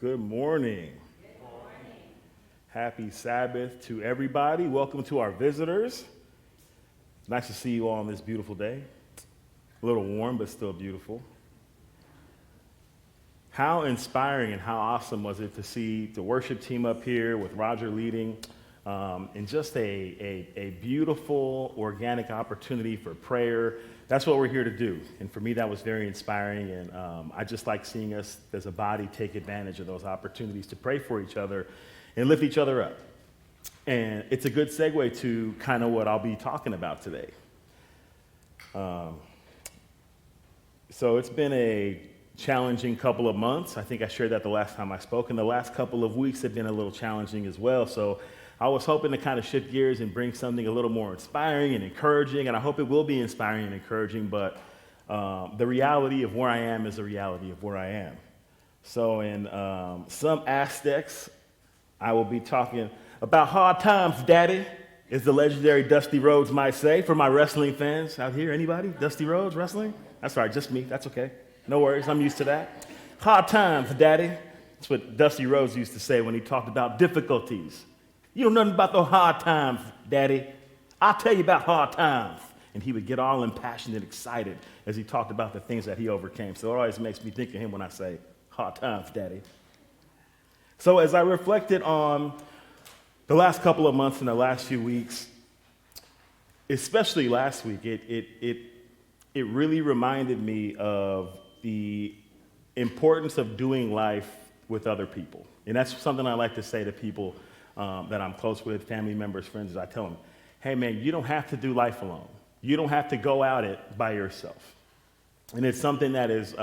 Good morning. Good morning. Happy Sabbath to everybody. Welcome to our visitors. Nice to see you all on this beautiful day. A little warm, but still beautiful. How inspiring and how awesome was it to see the worship team up here with Roger leading, and just a beautiful, organic opportunity for prayer. That's what we're here to do. And for me, that was very inspiring. And I just like seeing us as a body take advantage of those opportunities to pray for each other and lift each other up. And it's a good segue to kind of what I'll be talking about today. So it's been a challenging couple of months. I think I shared that the last time I spoke. And the last couple of weeks have been a little challenging as well. So I was hoping to kind of shift gears and bring something a little more inspiring and encouraging, and I hope it will be inspiring and encouraging, but the reality of where I am is the reality of where I am. So in some aspects, I will be talking about hard times, Daddy, as the legendary Dusty Rhodes might say. For my wrestling fans out here, anybody? Dusty Rhodes wrestling? That's right, just me, that's okay. No worries, I'm used to that. Hard times, Daddy. That's what Dusty Rhodes used to say when he talked about difficulties. You know nothing about those hard times, Daddy. I'll tell you about hard times. And he would get all impassioned and excited as he talked about the things that he overcame. So it always makes me think of him when I say, hard times, Daddy. So as I reflected on the last couple of months and the last few weeks, especially last week, it really reminded me of the importance of doing life with other people. And that's something I like to say to people that I'm close with, family members, friends, is I tell them, hey man, you don't have to do life alone. You don't have to go at it by yourself. And it's something that is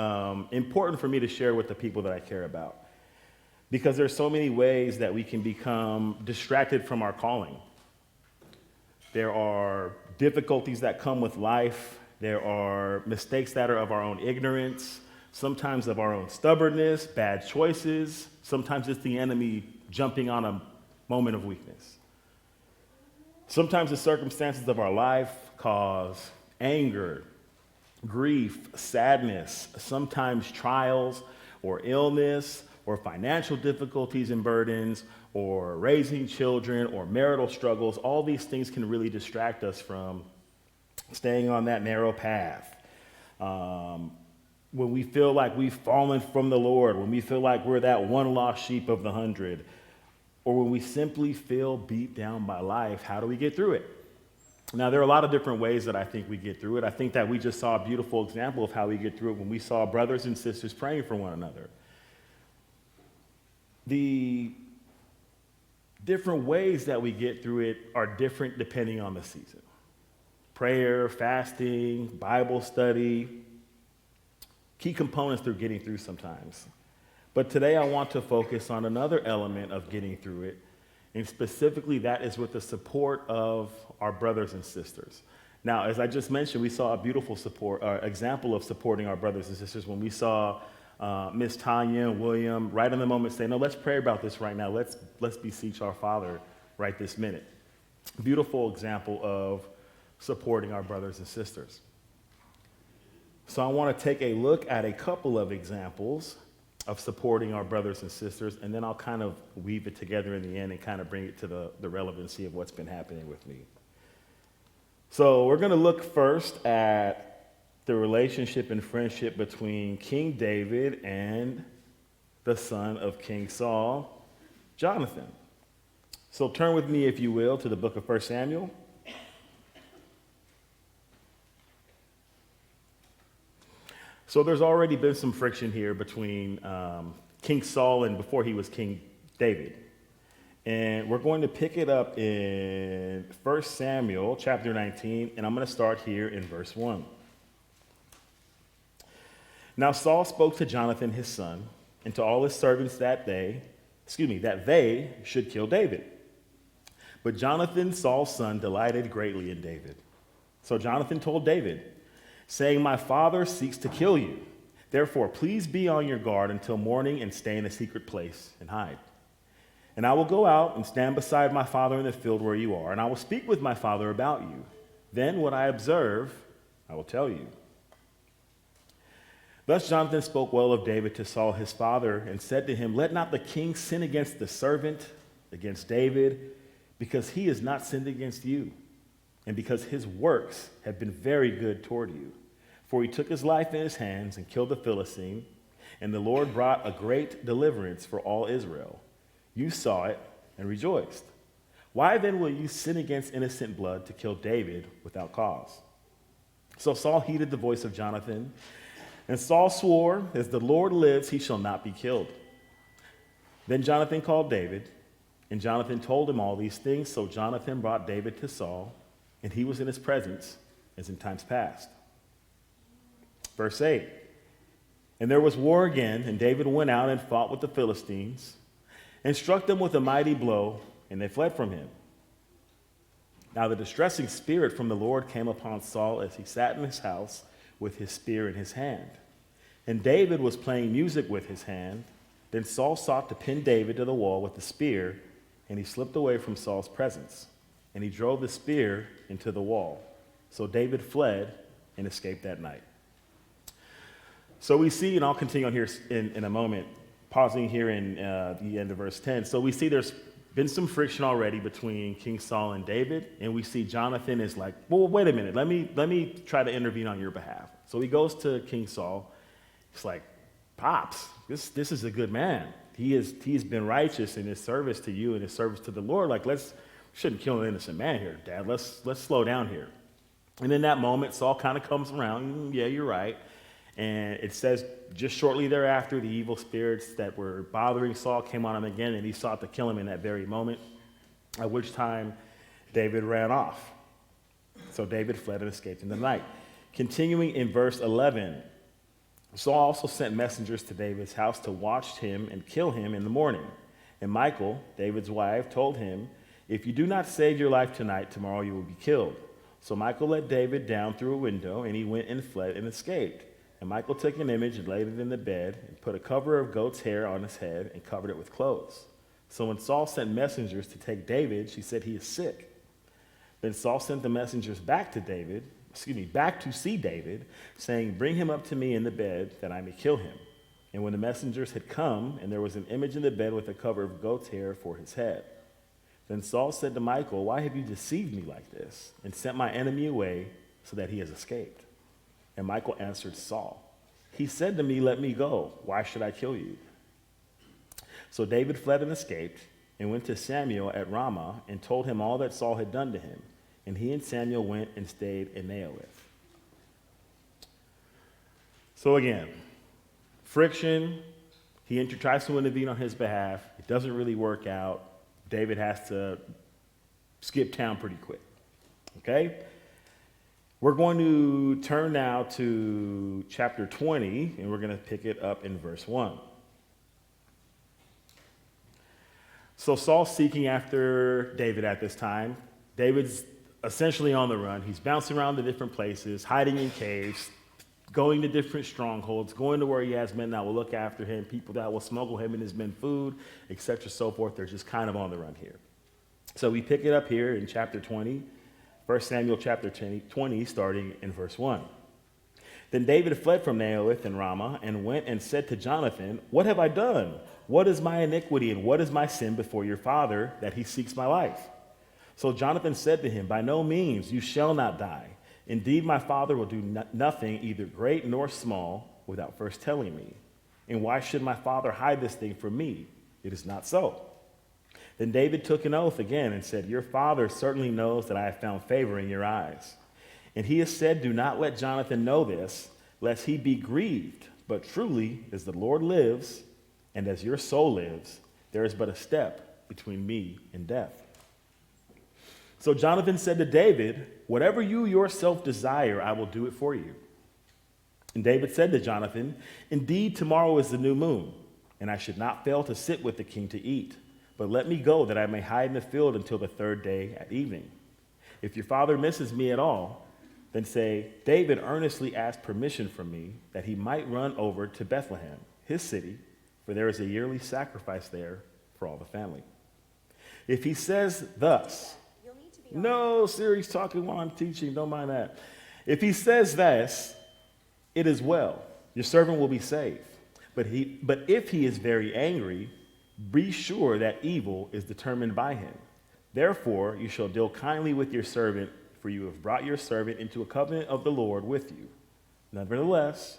important for me to share with the people that I care about. Because there's so many ways that we can become distracted from our calling. There are difficulties that come with life. There are mistakes that are of our own ignorance, sometimes of our own stubbornness, bad choices. Sometimes it's the enemy jumping on a moment of weakness. Sometimes the circumstances of our life cause anger, grief, sadness, sometimes trials or illness or financial difficulties and burdens or raising children or marital struggles. All these things can really distract us from staying on that narrow path. When we feel like we've fallen from the Lord, when we feel like we're that one lost sheep of the 100, or when we simply feel beat down by life, how do we get through it? Now, there are a lot of different ways that I think we get through it. I think that we just saw a beautiful example of how we get through it when we saw brothers and sisters praying for one another. The different ways that we get through it are different depending on the season. Prayer, fasting, Bible study, key components through getting through sometimes. But today I want to focus on another element of getting through it, and specifically that is with the support of our brothers and sisters. Now, as I just mentioned, we saw a beautiful example of supporting our brothers and sisters when we saw Miss Tanya and William right in the moment say, no, let's pray about this right now. Let's beseech our Father right this minute. Beautiful example of supporting our brothers and sisters. So I want to take a look at a couple of examples of supporting our brothers and sisters, and then I'll kind of weave it together in the end and kind of bring it to the relevancy of what's been happening with me. So we're going to look first at the relationship and friendship between King David and the son of King Saul, Jonathan. So turn with me, if you will, to the book of 1 Samuel. So there's already been some friction here between King Saul and before he was King David. And we're going to pick it up in 1 Samuel chapter 19, and I'm going to start here in verse 1. Now Saul spoke to Jonathan his son and to all his servants that they should kill David. But Jonathan, Saul's son, delighted greatly in David. So Jonathan told David, saying, my father seeks to kill you. Therefore, please be on your guard until morning and stay in a secret place and hide. And I will go out and stand beside my father in the field where you are, and I will speak with my father about you. Then what I observe, I will tell you. Thus Jonathan spoke well of David to Saul his father and said to him, let not the king sin against the servant, against David, because he has not sinned against you, and because his works have been very good toward you. For he took his life in his hands and killed the Philistine, and the Lord brought a great deliverance for all Israel. You saw it and rejoiced. Why then will you sin against innocent blood to kill David without cause? So Saul heeded the voice of Jonathan, and Saul swore, as the Lord lives, he shall not be killed. Then Jonathan called David, and Jonathan told him all these things. So Jonathan brought David to Saul, and he was in his presence as in times past. Verse 8, and there was war again, and David went out and fought with the Philistines, and struck them with a mighty blow, and they fled from him. Now the distressing spirit from the Lord came upon Saul as he sat in his house with his spear in his hand. And David was playing music with his hand. Then Saul sought to pin David to the wall with the spear, and he slipped away from Saul's presence, and he drove the spear into the wall. So David fled and escaped that night. So we see, and I'll continue on here in a moment, pausing here in the end of verse 10. So we see there's been some friction already between King Saul and David, and we see Jonathan is like, well, wait a minute, let me try to intervene on your behalf. So he goes to King Saul. He's like, Pops, this is a good man. He's been righteous in his service to you and his service to the Lord. Like, shouldn't kill an innocent man here, Dad. Let's slow down here. And in that moment, Saul kind of comes around. Yeah, you're right. And it says just shortly thereafter, the evil spirits that were bothering Saul came on him again, and he sought to kill him in that very moment, at which time David ran off. So David fled and escaped in the night. Continuing in verse 11, Saul also sent messengers to David's house to watch him and kill him in the morning. And Michal, David's wife, told him, if you do not save your life tonight, tomorrow you will be killed. So Michal let David down through a window, and he went and fled and escaped. And Michal took an image and laid it in the bed and put a cover of goat's hair on his head and covered it with clothes. So when Saul sent messengers to take David, she said, he is sick. Then Saul sent the messengers back to see David, saying, bring him up to me in the bed that I may kill him. And when the messengers had come, and there was an image in the bed with a cover of goat's hair for his head. Then Saul said to Michal, why have you deceived me like this and sent my enemy away so that he has escaped? And Michal answered Saul, he said to me, let me go. Why should I kill you? So David fled and escaped and went to Samuel at Ramah and told him all that Saul had done to him. And he and Samuel went and stayed in Naioth. So again, friction. He tries to intervene on his behalf. It doesn't really work out. David has to skip town pretty quick. Okay? We're going to turn now to chapter 20, and we're going to pick it up in verse 1. So Saul's seeking after David at this time. David's essentially on the run. He's bouncing around to different places, hiding in caves, going to different strongholds, going to where he has men that will look after him, people that will smuggle him and his men food, etc., so forth. They're just kind of on the run here. So we pick it up here in chapter 20. 1 Samuel chapter 20, starting in verse 1. Then David fled from Naioth and Ramah and went and said to Jonathan, what have I done? What is my iniquity and what is my sin before your father that he seeks my life? So Jonathan said to him, by no means, you shall not die. Indeed, my father will do nothing, either great nor small, without first telling me. And why should my father hide this thing from me? It is not so. Then David took an oath again and said, your father certainly knows that I have found favor in your eyes. And he has said, do not let Jonathan know this, lest he be grieved. But truly, as the Lord lives, and as your soul lives, there is but a step between me and death. So Jonathan said to David, whatever you yourself desire, I will do it for you. And David said to Jonathan, indeed, tomorrow is the new moon, and I should not fail to sit with the king to eat. But let me go that I may hide in the field until the third day at evening. If your father misses me at all, then say, David earnestly asked permission from me that he might run over to Bethlehem, his city, for there is a yearly sacrifice there for all the family. If he says thus, no, Siri's talking while I'm teaching, don't mind that. If he says this, it is well. your servant will be safe. But if he is very angry, be sure that evil is determined by him. Therefore, you shall deal kindly with your servant, for you have brought your servant into a covenant of the Lord with you. Nevertheless,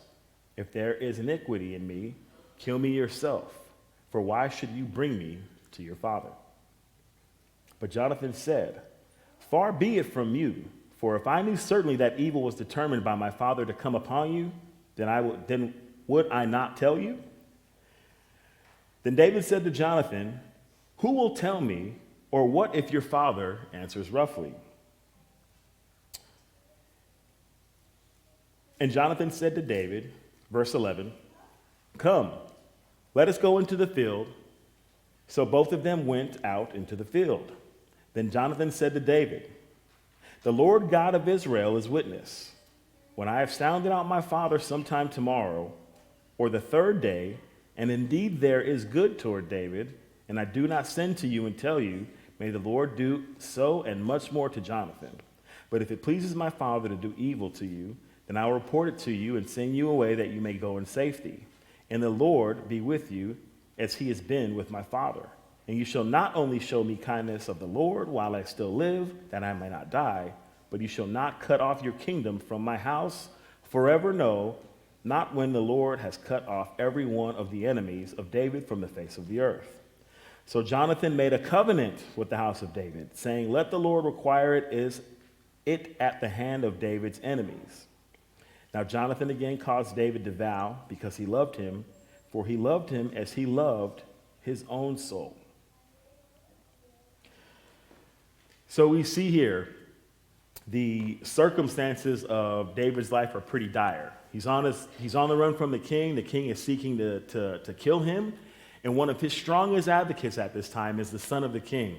if there is iniquity in me, kill me yourself, for why should you bring me to your father? But Jonathan said, far be it from you, for if I knew certainly that evil was determined by my father to come upon you, then would I not tell you? Then David said to Jonathan, who will tell me, or what if your father answers roughly? And Jonathan said to David, verse 11, come, let us go into the field. So both of them went out into the field. Then Jonathan said to David, the Lord God of Israel is witness. When I have sounded out my father sometime tomorrow, or the third day, and indeed there is good toward David, and I do not send to you and tell you, may the Lord do so and much more to Jonathan. But if it pleases my father to do evil to you, then I will report it to you and send you away that you may go in safety. And the Lord be with you as he has been with my father. And you shall not only show me kindness of the Lord while I still live, that I may not die, but you shall not cut off your kingdom from my house forever, no, not when the Lord has cut off every one of the enemies of David from the face of the earth. So Jonathan made a covenant with the house of David, saying, let the Lord require it at the hand of David's enemies. Now Jonathan again caused David to vow, because he loved him, for he loved him as he loved his own soul. So we see here the circumstances of David's life are pretty dire. He's on the run from the king. The king is seeking to kill him. And one of his strongest advocates at this time is the son of the king,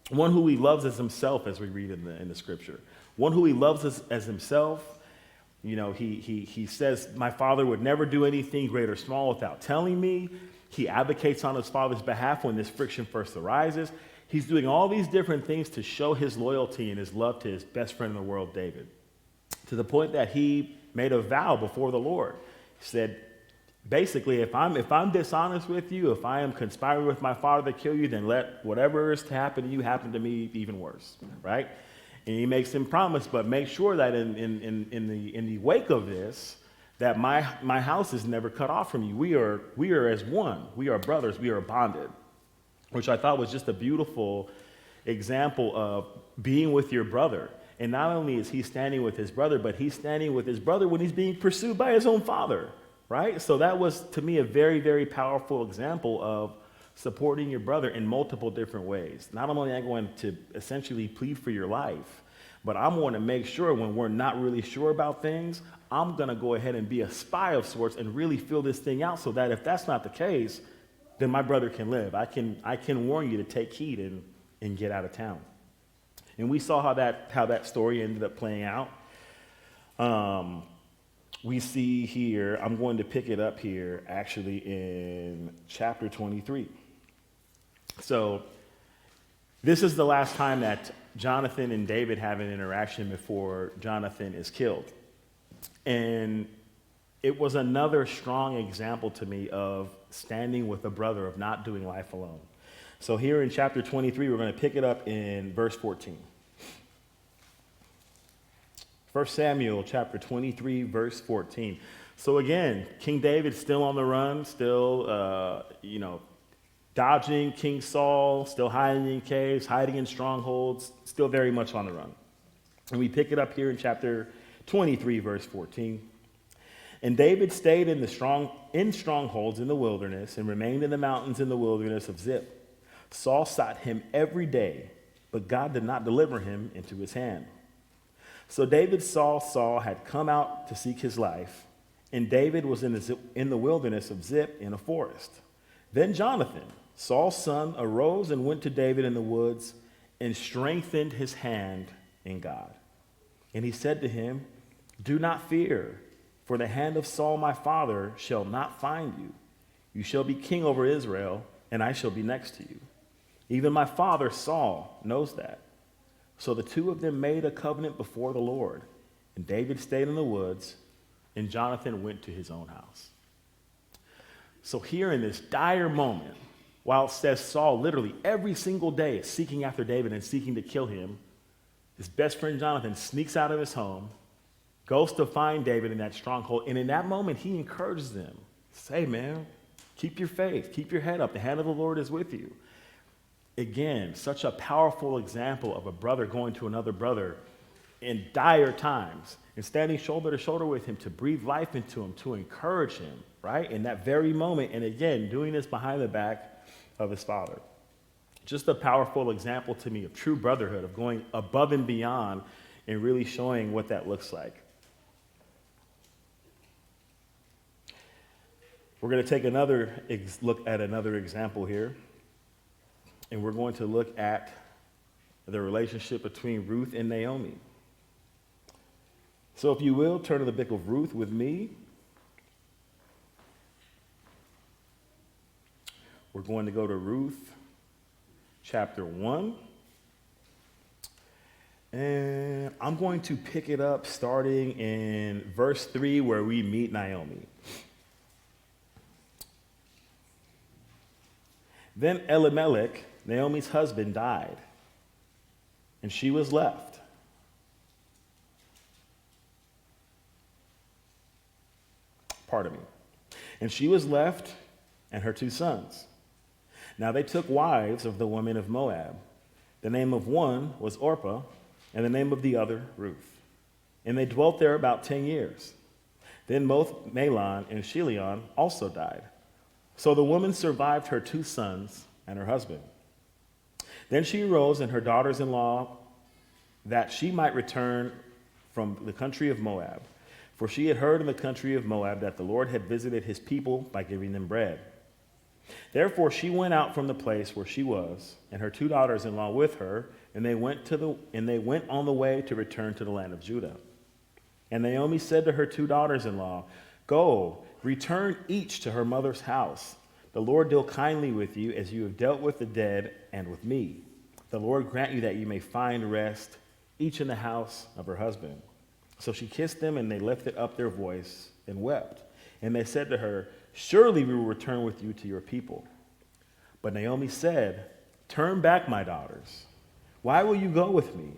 one who he loves as himself, as we read in the scripture. One who he loves as himself. You know, he says, my father would never do anything great or small without telling me. He advocates on his father's behalf when this friction first arises. He's doing all these different things to show his loyalty and his love to his best friend in the world, David, to the point that he made a vow before the Lord. He said, basically, if I'm dishonest with you, if I am conspiring with my father to kill you, then let whatever is to happen to you happen to me even worse, right? And he makes him promise, but make sure that in the wake of this, that my house is never cut off from you. We are as one. We are brothers. We are bonded. Which I thought was just a beautiful example of being with your brother. And not only is he standing with his brother, but he's standing with his brother when he's being pursued by his own father, right? So that was, to me, a very, very powerful example of supporting your brother in multiple different ways. Not only am I going to essentially plead for your life, but I'm going to make sure when we're not really sure about things, I'm going to go ahead and be a spy of sorts and really fill this thing out so that if that's not the case, then my brother can live. I can warn you to take heed and get out of town. And we saw how that story ended up playing out. We see here, I'm going to pick it up here actually in chapter 23. So this is the last time that Jonathan and David have an interaction before Jonathan is killed. And it was another strong example to me of standing with a brother, of not doing life alone. So here in chapter 23, we're going to pick it up in verse 14. 1 Samuel chapter 23, verse 14. So again, King David's still on the run, still, dodging King Saul, still hiding in caves, hiding in strongholds, still very much on the run. And we pick it up here in chapter 23, verse 14. And David stayed in strongholds in the wilderness and remained in the mountains in the wilderness of Ziph. Saul sought him every day, but God did not deliver him into his hand. So David saw Saul had come out to seek his life, and David was in the wilderness of Ziph in a forest. Then Jonathan, Saul's son, arose and went to David in the woods and strengthened his hand in God. And he said to him, do not fear, for the hand of Saul my father shall not find you. You shall be king over Israel, and I shall be next to you. Even my father Saul knows that. So the two of them made a covenant before the Lord, and David stayed in the woods, and Jonathan went to his own house. So here in this dire moment, while it says Saul literally every single day is seeking after David and seeking to kill him, his best friend Jonathan sneaks out of his home, goes to find David in that stronghold, and in that moment he encourages them. Say, man, keep your faith, keep your head up. The hand of the Lord is with you. Again, such a powerful example of a brother going to another brother in dire times and standing shoulder to shoulder with him to breathe life into him, to encourage him, right? In that very moment, and again, doing this behind the back of his father. Just a powerful example to me of true brotherhood, of going above and beyond and really showing what that looks like. We're going to take another look at another example here, and we're going to look at the relationship between Ruth and Naomi. So if you will, turn to the book of Ruth with me. We're going to go to Ruth chapter 1. And I'm going to pick it up starting in verse 3 where we meet Naomi. Then Elimelech, Naomi's husband, died, and she was left. Pardon me. And she was left and her 2 sons. Now they took wives of the women of Moab. The name of one was Orpah, and the name of the other Ruth. And they dwelt there about 10 years. Then both Mahlon and Chilion also died. So the woman survived her 2 sons and her husband. Then she arose and her daughters-in-law that she might return from the country of Moab. For she had heard in the country of Moab that the Lord had visited his people by giving them bread. Therefore she went out from the place where she was, and her 2 daughters-in-law with her, and they went on the way to return to the land of Judah. And Naomi said to her 2 daughters-in-law, "Go, return each to her mother's house. The Lord deal kindly with you as you have dealt with the dead and with me. The Lord grant you that you may find rest, each in the house of her husband." So she kissed them, and they lifted up their voice and wept. And they said to her, "Surely we will return with you to your people." But Naomi said, "Turn back, my daughters. Why will you go with me?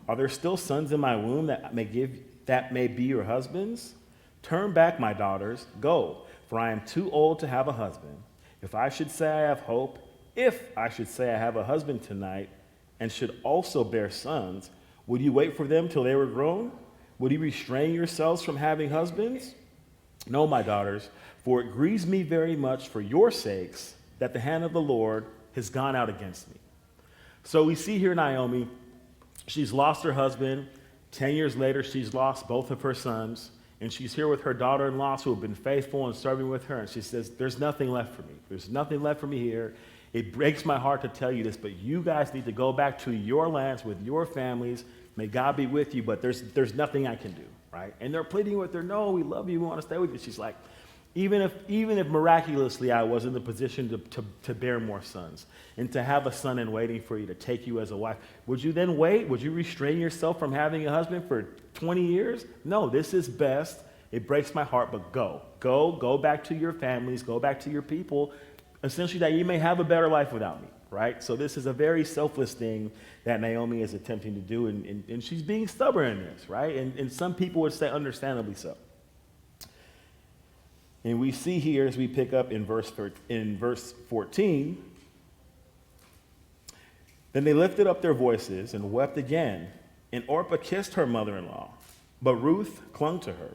Are there still sons in my womb that may be your husbands? Turn back, my daughters, go, for I am too old to have a husband. If I should say I have hope, if I should say I have a husband tonight, and should also bear sons, would you wait for them till they were grown? Would you restrain yourselves from having husbands? No, my daughters, for it grieves me very much for your sakes that the hand of the Lord has gone out against me." So we see here Naomi, she's lost her husband. 10 years later, she's lost both of her sons. And she's here with her daughter-in-laws who have been faithful and serving with her. And she says, "There's nothing left for me. There's nothing left for me here. It breaks my heart to tell you this, but you guys need to go back to your lands with your families. May God be with you, but there's nothing I can do," right? And they're pleading with her, "No, we love you. We want to stay with you." She's like, even if miraculously I was in the position to bear more sons and to have a son in waiting for you to take you as a wife, would you then wait? Would you restrain yourself from having a husband for 20 years? No, this is best. It breaks my heart, but go back to your families, go back to your people, essentially that you may have a better life without me, right? So this is a very selfless thing that Naomi is attempting to do, and she's being stubborn in this, right? And some people would say understandably so. And we see here as we pick up in verse 14, then they lifted up their voices and wept again, and Orpah kissed her mother-in-law, but Ruth clung to her.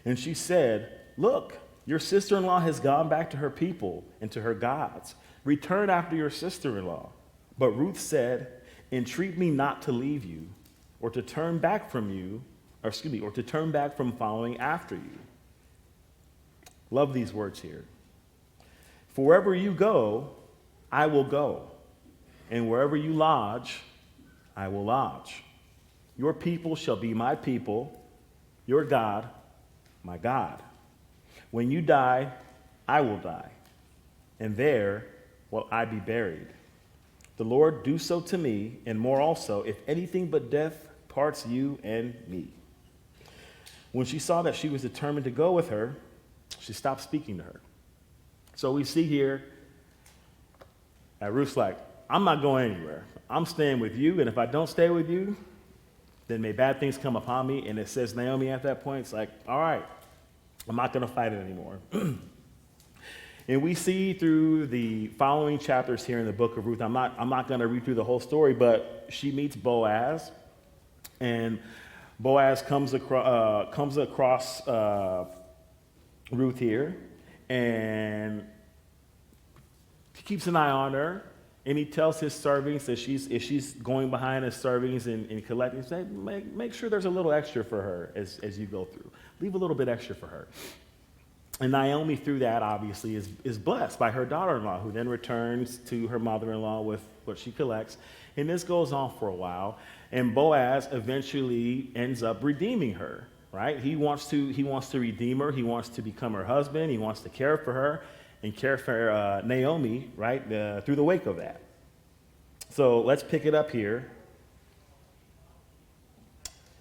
And she said, "Look, your sister-in-law has gone back to her people and to her gods. Return after your sister-in-law." But Ruth said, "Entreat me not to leave you, or to turn back from following after you." Love these words here. "For wherever you go, I will go, and wherever you lodge, I will lodge. Your people shall be my people, your God, my God. When you die, I will die, and there will I be buried. The Lord do so to me, and more also, if anything but death parts you and me." When she saw that she was determined to go with her, she stopped speaking to her. So we see here that Ruth's like, I'm not going anywhere. I'm staying with you, and if I don't stay with you, then may bad things come upon me. And it says Naomi at that point, it's like, all right, I'm not going to fight it anymore. And we see through the following chapters here in the book of Ruth, I'm not going to read through the whole story, but she meets Boaz, and Boaz comes across Ruth here, and he keeps an eye on her, and he tells his servants that if she's going behind his servants and collecting, say, make sure there's a little extra for her as you go through. Leave a little bit extra for her. And Naomi, through that, obviously, is blessed by her daughter-in-law, who then returns to her mother-in-law with what she collects. And this goes on for a while. And Boaz eventually ends up redeeming her, right? He wants to redeem her. He wants to become her husband. He wants to care for her and care for Naomi, right, through the wake of that. So let's pick it up here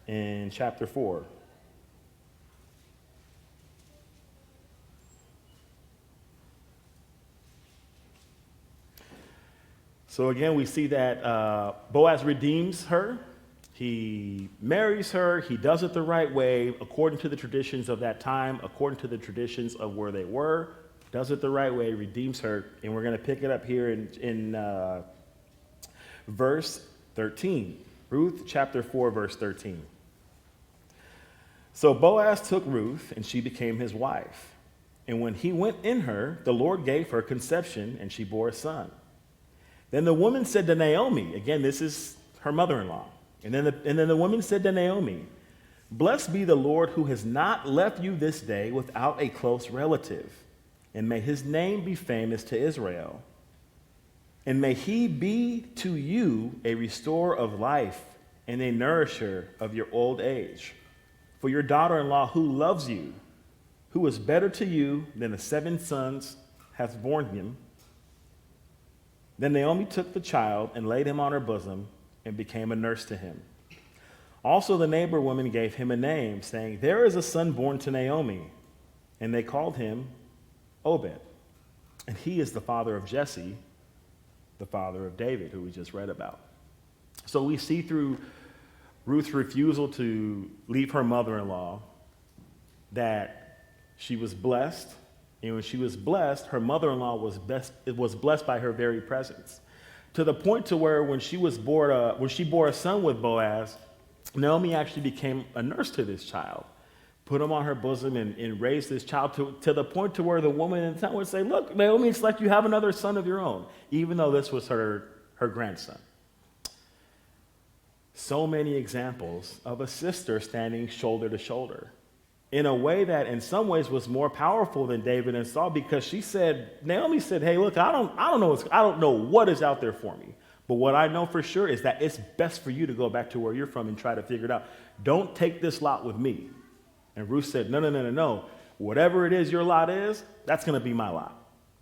in chapter 4. So again, we see that Boaz redeems her. He marries her. He does it the right way, according to the traditions of that time, according to the traditions of where they were. Does it the right way, redeems her. And we're going to pick it up here in verse 13. Ruth chapter 4, verse 13. So Boaz took Ruth, and she became his wife. And when he went in her, the Lord gave her conception, and she bore a son. Then the woman said to Naomi, again, this is her mother-in-law. And then the woman said to Naomi, blessed be the Lord who has not left you this day without a close relative, and may his name be famous to Israel. And may he be to you a restorer of life and a nourisher of your old age. For your daughter-in-law who loves you, who is better to you than the 7 sons hath borne him. Then Naomi took the child and laid him on her bosom and became a nurse to him. Also the neighbor woman gave him a name, saying, there is a son born to Naomi. And they called him Obed. And he is the father of Jesse, the father of David, who we just read about. So we see through Ruth's refusal to leave her mother-in-law that she was blessed. And when she was blessed, her mother-in-law was blessed by her very presence, to the point to where when she bore a son with Boaz, Naomi actually became a nurse to this child, put him on her bosom and raised this child to the point to where the woman in town would say, look, Naomi, it's like you have another son of your own, even though this was her grandson. So many examples of a sister standing shoulder to shoulder, in a way that in some ways was more powerful than David and Saul, because Naomi said, hey, look, I don't know what is out there for me, but what I know for sure is that it's best for you to go back to where you're from and try to figure it out. Don't take this lot with me. And Ruth said, no. Whatever it is your lot is, that's going to be my lot.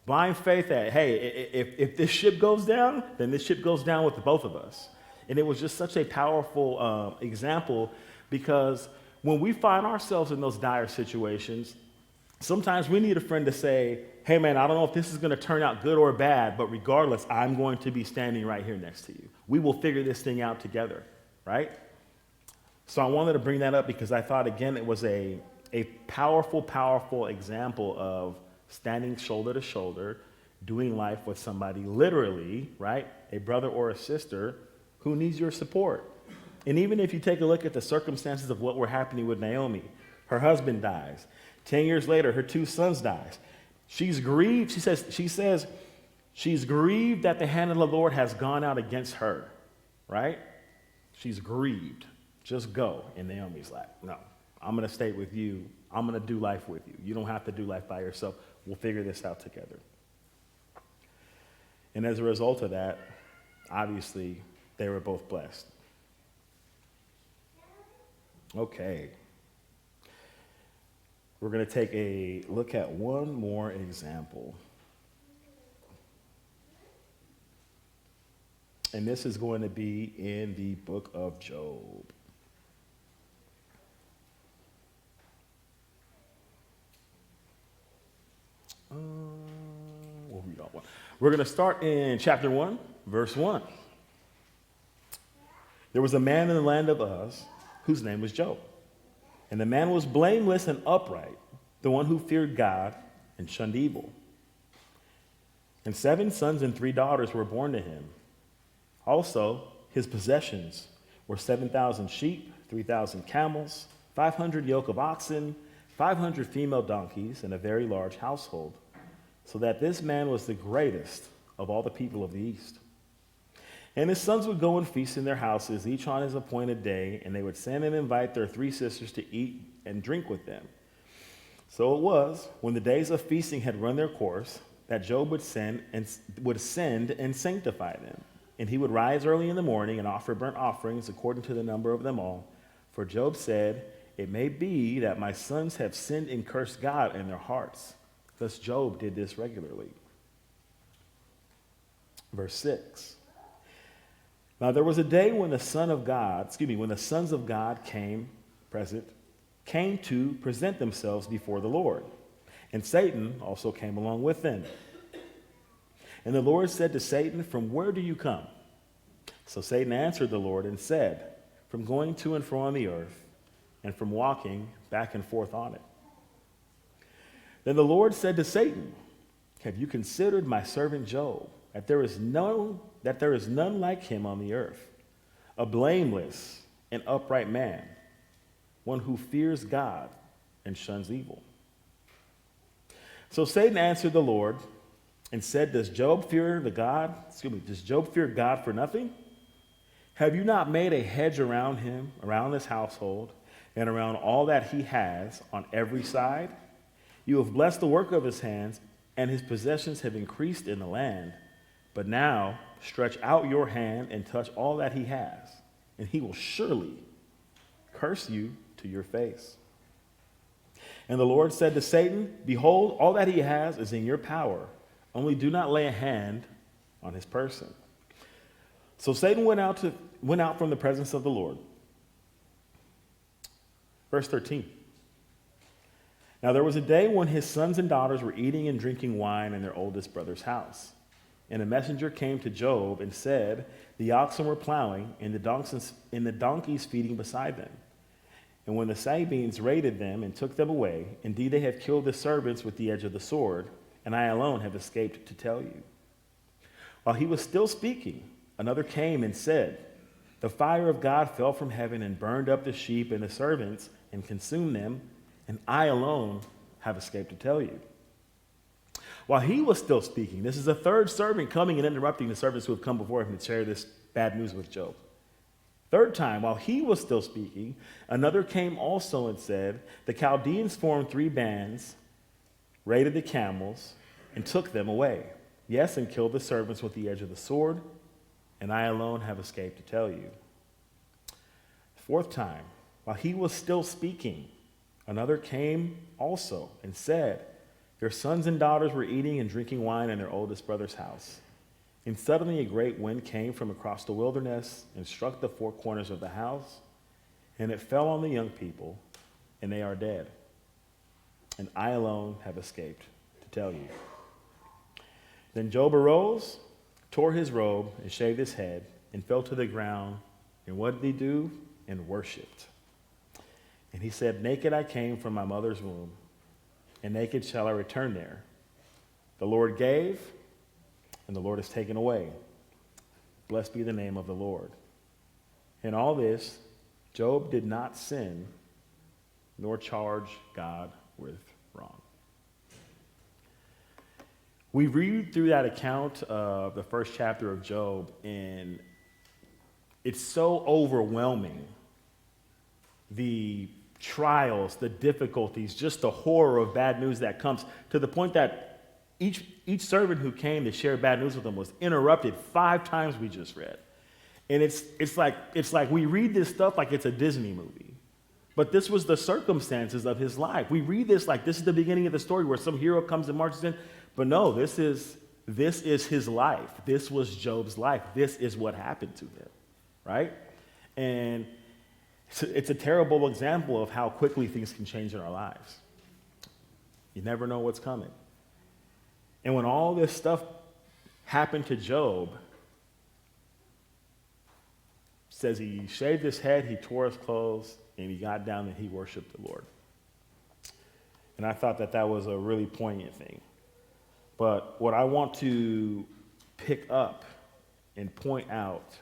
Blind faith that, hey, if this ship goes down, then this ship goes down with the both of us. And it was just such a powerful example, because when we find ourselves in those dire situations, sometimes we need a friend to say, hey, man, I don't know if this is going to turn out good or bad, but regardless, I'm going to be standing right here next to you. We will figure this thing out together, right? So I wanted to bring that up because I thought, again, it was a powerful, powerful example of standing shoulder to shoulder, doing life with somebody literally, right, a brother or a sister who needs your support. And even if you take a look at the circumstances of what were happening with Naomi, her husband dies. 10 years later, her 2 sons dies. She's grieved. She says she's grieved that the hand of the Lord has gone out against her, right? She's grieved. Just go. And Naomi's like, no, I'm going to stay with you. I'm going to do life with you. You don't have to do life by yourself. We'll figure this out together. And as a result of that, obviously, they were both blessed. Okay. We're going to take a look at one more example. And this is going to be in the book of Job. We're going to start in chapter 1, verse 1. There was a man in the land of Uz whose name was Job. And the man was blameless and upright, the one who feared God and shunned evil. And 7 sons and 3 daughters were born to him. Also, his possessions were 7,000 sheep, 3,000 camels, 500 yoke of oxen, 500 female donkeys, and a very large household, so that this man was the greatest of all the people of the East. And his sons would go and feast in their houses, each on his appointed day, and they would send and invite their 3 sisters to eat and drink with them. So it was, when the days of feasting had run their course, that Job would send and sanctify them. And he would rise early in the morning and offer burnt offerings according to the number of them all. For Job said, "It may be that my sons have sinned and cursed God in their hearts." Thus Job did this regularly. Verse 6. Now there was a day when the sons of God came to present themselves before the Lord. And Satan also came along with them. And the Lord said to Satan, "From where do you come?" So Satan answered the Lord and said, "From going to and fro on the earth, and from walking back and forth on it." Then the Lord said to Satan, "Have you considered my servant Job, that there is none like him on the earth, a blameless and upright man, one who fears God and shuns evil?" So Satan answered the Lord and said, Does Job fear God for nothing? Have you not made a hedge around him, around his household, and around all that he has on every side? You have blessed the work of his hands, and his possessions have increased in the land. But now stretch out your hand and touch all that he has, and he will surely curse you to your face. And the Lord said to Satan, "Behold, all that he has is in your power. Only do not lay a hand on his person." So Satan went out from the presence of the Lord. Verse 13. Now there was a day when his sons and daughters were eating and drinking wine in their oldest brother's house. And a messenger came to Job and said, "The oxen were plowing, and the donkeys feeding beside them. And when the Sabines raided them and took them away, indeed they have killed the servants with the edge of the sword, and I alone have escaped to tell you." While he was still speaking, another came and said, "The fire of God fell from heaven and burned up the sheep and the servants and consumed them, and I alone have escaped to tell you." While he was still speaking, this is a third servant coming and interrupting the servants who have come before him to share this bad news with Job. Third time, while he was still speaking, another came also and said, "The Chaldeans formed 3 bands, raided the camels, and took them away. Yes, and killed the servants with the edge of the sword, and I alone have escaped to tell you." Fourth time, while he was still speaking, another came also and said, "Their sons and daughters were eating and drinking wine in their oldest brother's house. And suddenly a great wind came from across the wilderness and struck the 4 corners of the house, and it fell on the young people, and they are dead. And I alone have escaped to tell you." Then Job arose, tore his robe, and shaved his head, and fell to the ground. And what did he do? And worshipped. And he said, "Naked I came from my mother's womb, and naked shall I return there. The Lord gave, and the Lord has taken away. Blessed be the name of the Lord." In all this, Job did not sin, nor charge God with wrong. We read through that account of the first chapter of Job, and it's so overwhelming. The trials, the difficulties, just the horror of bad news that comes, to the point that each servant who came to share bad news with him was interrupted 5 times, we just read. And it's like we read this stuff like it's a Disney movie. But this was the circumstances of his life. We read this like this is the beginning of the story where some hero comes and marches in. But no, this is his life. This was Job's life. This is what happened to him, right? And it's a terrible example of how quickly things can change in our lives. You never know what's coming. And when all this stuff happened to Job, says he shaved his head, he tore his clothes, and he got down and he worshiped the Lord. And I thought that was a really poignant thing. But what I want to pick up and point out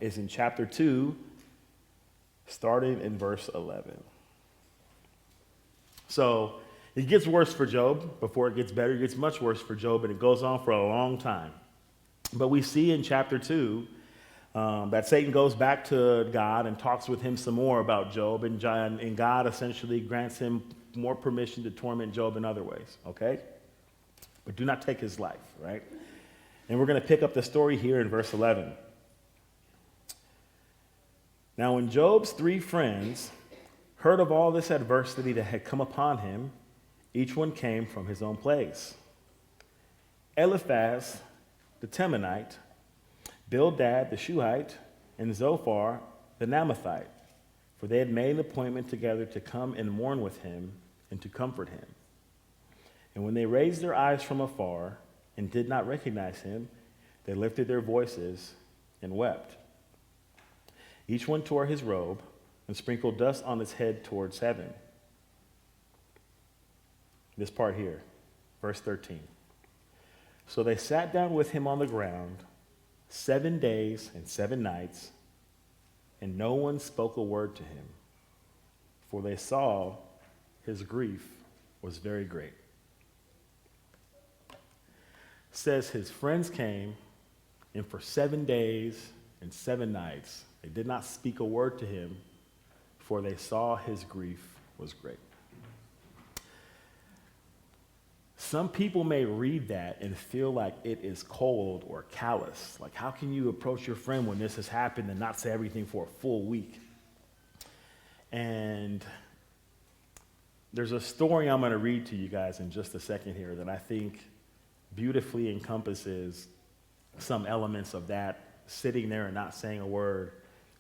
is in chapter 2, starting in verse 11. So it gets worse for Job before it gets better. It gets much worse for Job, and it goes on for a long time. But we see in chapter 2 that Satan goes back to God and talks with him some more about Job, and God essentially grants him more permission to torment Job in other ways, okay? But do not take his life, right? And we're going to pick up the story here in verse 11. Now, when Job's 3 friends heard of all this adversity that had come upon him, each one came from his own place. Eliphaz, the Temanite, Bildad, the Shuhite, and Zophar, the Naamathite, for they had made an appointment together to come and mourn with him and to comfort him. And when they raised their eyes from afar and did not recognize him, they lifted their voices and wept. Each one tore his robe and sprinkled dust on his head towards heaven. This part here, verse 13. So they sat down with him on the ground 7 days and 7 nights, and no one spoke a word to him, for they saw his grief was very great. Says his friends came, and for 7 days and 7 nights, they did not speak a word to him, for they saw his grief was great. Some people may read that and feel like it is cold or callous. Like, how can you approach your friend when this has happened and not say everything for a full week? And there's a story I'm going to read to you guys in just a second here that I think beautifully encompasses some elements of that, sitting there and not saying a word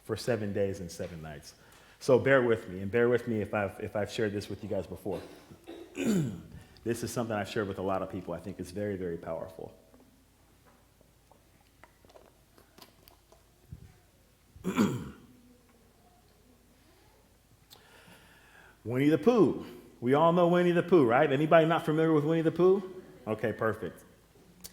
for 7 days and 7 nights. So bear with me, and bear with me if I've shared this with you guys before. This is something I've shared with a lot of people. I think it's very, very powerful. Winnie the Pooh. We all know Winnie the Pooh, right? Anybody not familiar with Winnie the Pooh? Okay, perfect.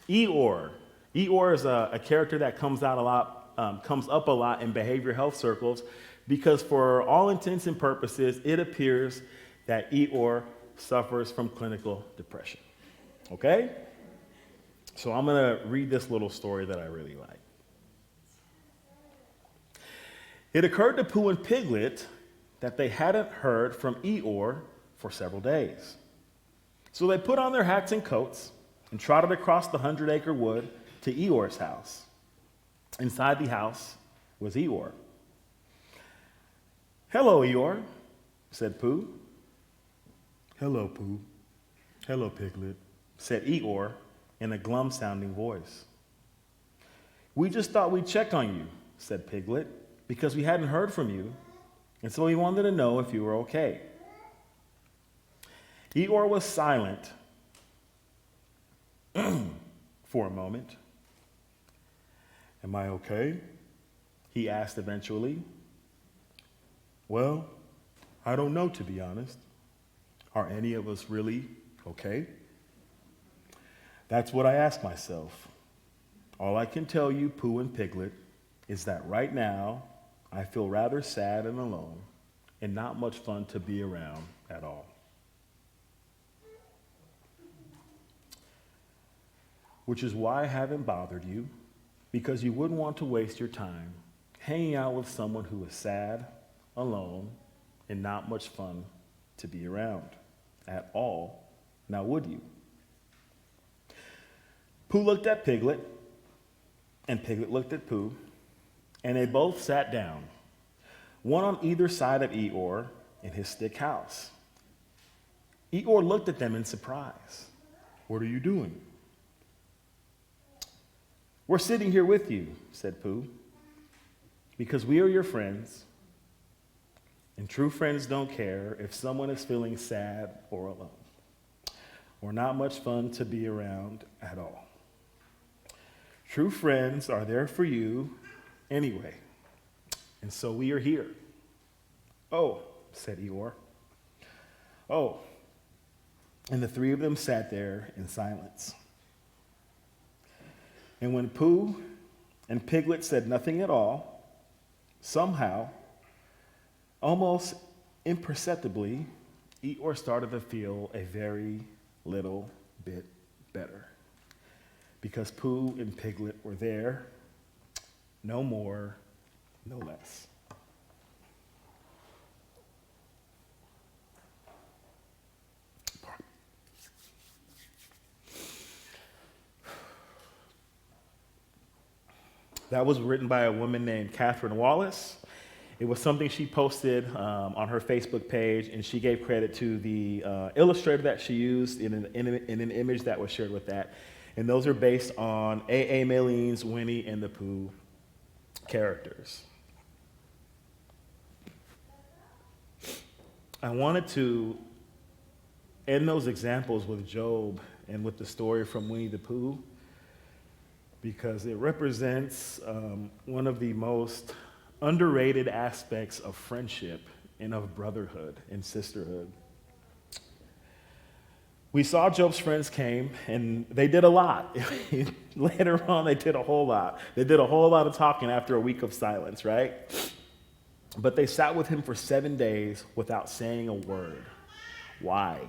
Eeyore. Eeyore is a character that comes up a lot in behavioral health circles because for all intents and purposes, it appears that Eeyore suffers from clinical depression. Okay? So I'm going to read this little story that I really like. It occurred to Pooh and Piglet that they hadn't heard from Eeyore for several days. So they put on their hats and coats and trotted across the 100-acre wood to Eeyore's house. Inside the house was Eeyore. "Hello, Eeyore," said Pooh. "Hello, Pooh. Hello, Piglet," said Eeyore in a glum-sounding voice. "We just thought we'd check on you," said Piglet, "because we hadn't heard from you, and so we wanted to know if you were okay." Eeyore was silent for a moment. "Am I okay?" he asked eventually. "Well, I don't know, to be honest. Are any of us really okay? That's what I ask myself. All I can tell you, Pooh and Piglet, is that right now I feel rather sad and alone and not much fun to be around at all." "Which is why I haven't bothered you, because you wouldn't want to waste your time hanging out with someone who is sad, alone, and not much fun to be around at all, now would you?" Pooh looked at Piglet, and Piglet looked at Pooh, and they both sat down, one on either side of Eeyore in his stick house. Eeyore looked at them in surprise. "What are you doing?" "We're sitting here with you," said Pooh, "because we are your friends, and true friends don't care if someone is feeling sad or alone, or not much fun to be around at all. True friends are there for you anyway. And so we are here. Oh, said Eeyore. Oh. And the three of them sat there in silence. And when Pooh and Piglet said nothing at all, somehow, almost imperceptibly, Eeyore started to feel a very little bit better. Because Pooh and Piglet were there, no more, no less. That was written by a woman named Catherine Wallace. It was something she posted on her Facebook page, and she gave credit to the illustrator that she used in an image that was shared with that. And those are based on A.A. Maline's Winnie and the Pooh characters. I wanted to end those examples with Job and with the story from Winnie the Pooh, because it represents one of the most underrated aspects of friendship and of brotherhood and sisterhood. We saw Job's friends came, and they did a lot. Later on, they did a whole lot. They did a whole lot of talking after a week of silence, right? But they sat with him for 7 days without saying a word. Why?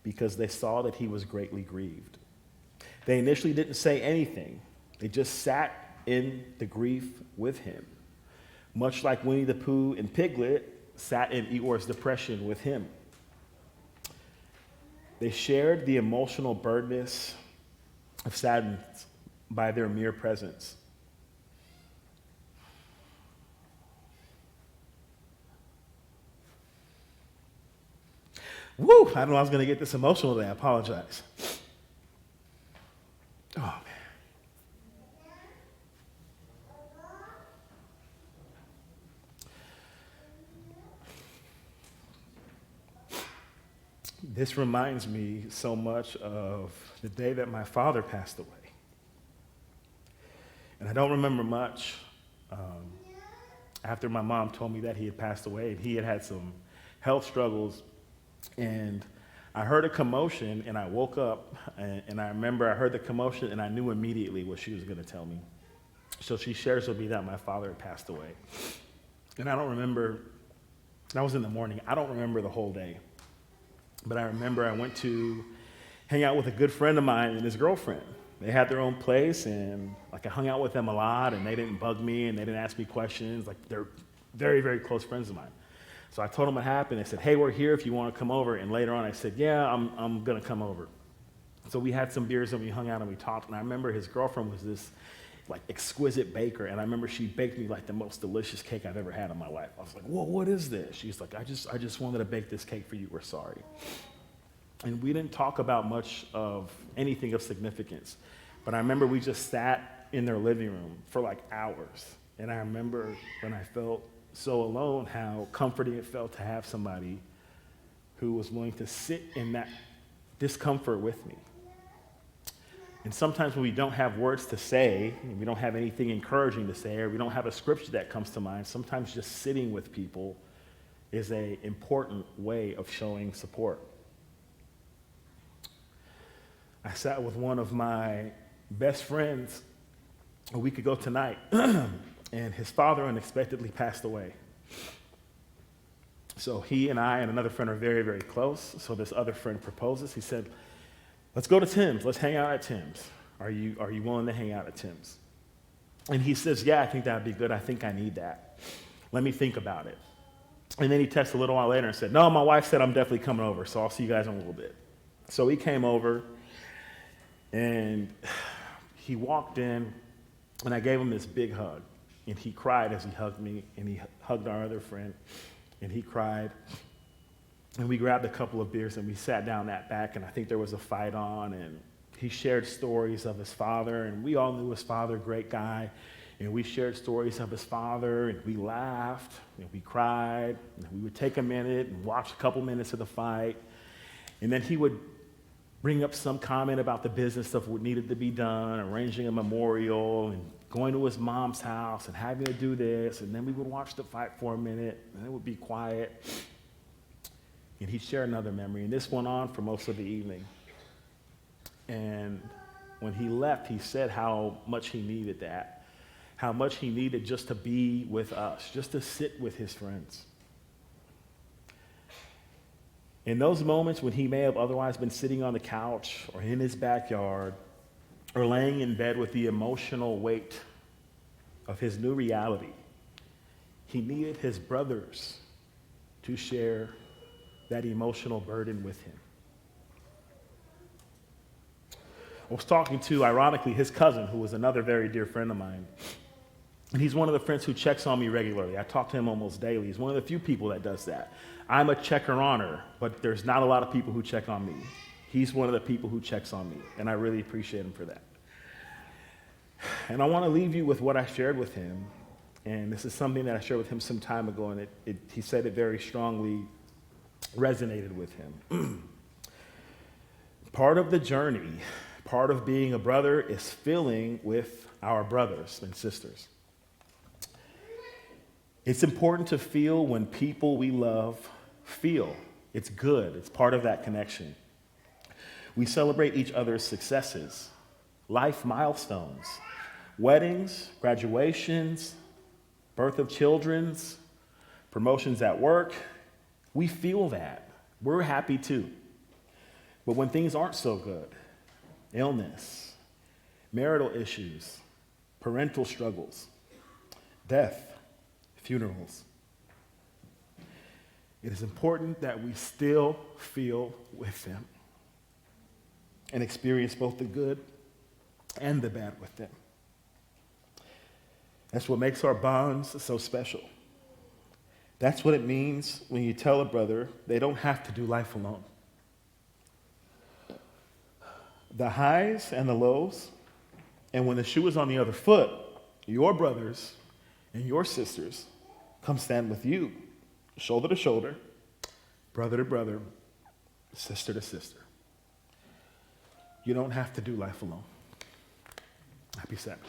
Because they saw that he was greatly grieved. They initially didn't say anything. They just sat in the grief with him, much like Winnie the Pooh and Piglet sat in Eeyore's depression with him. They shared the emotional burdenness of sadness by their mere presence. Woo! I don't know I was going to get this emotional today. I apologize. Oh, man. This reminds me so much of the day that my father passed away. And I don't remember much after my mom told me that he had passed away. He had had some health struggles, and I heard a commotion, and I woke up, and I remember I heard the commotion, and I knew immediately what she was going to tell me. So she shares with me that my father had passed away. And I don't remember, that was in the morning, I don't remember the whole day. But I remember I went to hang out with a good friend of mine and his girlfriend. They had their own place, and I hung out with them a lot, and they didn't bug me, and they didn't ask me questions. They're very, very close friends of mine. So I told them what happened. They said, hey, we're here if you want to come over. And later on I said, yeah, I'm going to come over. So we had some beers, and we hung out, and we talked. And I remember his girlfriend was this exquisite baker, and I remember she baked me the most delicious cake I've ever had in my life. I was like, whoa, what is this? She's like, I just wanted to bake this cake for you. We're sorry. And we didn't talk about much of anything of significance. But I remember we just sat in their living room for hours. And I remember when I felt so alone, how comforting it felt to have somebody who was willing to sit in that discomfort with me. And sometimes when we don't have words to say, and we don't have anything encouraging to say, or we don't have a scripture that comes to mind, sometimes just sitting with people is an important way of showing support. I sat with one of my best friends a week ago tonight, and his father unexpectedly passed away. So he and I and another friend are very, very close. So this other friend proposes. He said, let's go to Tim's. Let's hang out at Tim's. Are you willing to hang out at Tim's? And he says, yeah, I think that would be good. I think I need that. Let me think about it. And then he texted a little while later and said, no, my wife said I'm definitely coming over, so I'll see you guys in a little bit. So he came over, and he walked in, and I gave him this big hug. And he cried as he hugged me, and he hugged our other friend, and he cried. And we grabbed a couple of beers, and we sat down that back, and I think there was a fight on, and he shared stories of his father, and we all knew his father, great guy, and we shared stories of his father, and we laughed, and we cried, and we would take a minute and watch a couple minutes of the fight, and then he would bring up some comment about the business of what needed to be done, arranging a memorial, and going to his mom's house and having to do this, and then we would watch the fight for a minute, and it would be quiet, and he'd share another memory, and this went on for most of the evening. And when he left, he said how much he needed that, how much he needed just to be with us, just to sit with his friends. In those moments when he may have otherwise been sitting on the couch or in his backyard or laying in bed with the emotional weight of his new reality, he needed his brothers to share that emotional burden with him. I was talking to, ironically, his cousin, who was another very dear friend of mine. And he's one of the friends who checks on me regularly. I talk to him almost daily. He's one of the few people that does that. I'm a checker-oner, but there's not a lot of people who check on me. He's one of the people who checks on me, and I really appreciate him for that. And I want to leave you with what I shared with him. And this is something that I shared with him some time ago, and he said it very strongly resonated with him. Part of the journey, part of being a brother, is feeling with our brothers and sisters. It's important to feel when people we love feel. It's good. It's part of that connection. We celebrate each other's successes, life milestones, weddings, graduations, birth of children, promotions at work. We feel that. We're happy too. But when things aren't so good, illness, marital issues, parental struggles, death, funerals, it is important that we still feel with them and experience both the good and the bad with them. That's what makes our bonds so special. That's what it means when you tell a brother they don't have to do life alone. The highs and the lows, and when the shoe is on the other foot, your brothers and your sisters come stand with you, shoulder to shoulder, brother to brother, sister to sister. You don't have to do life alone. Happy Sabbath.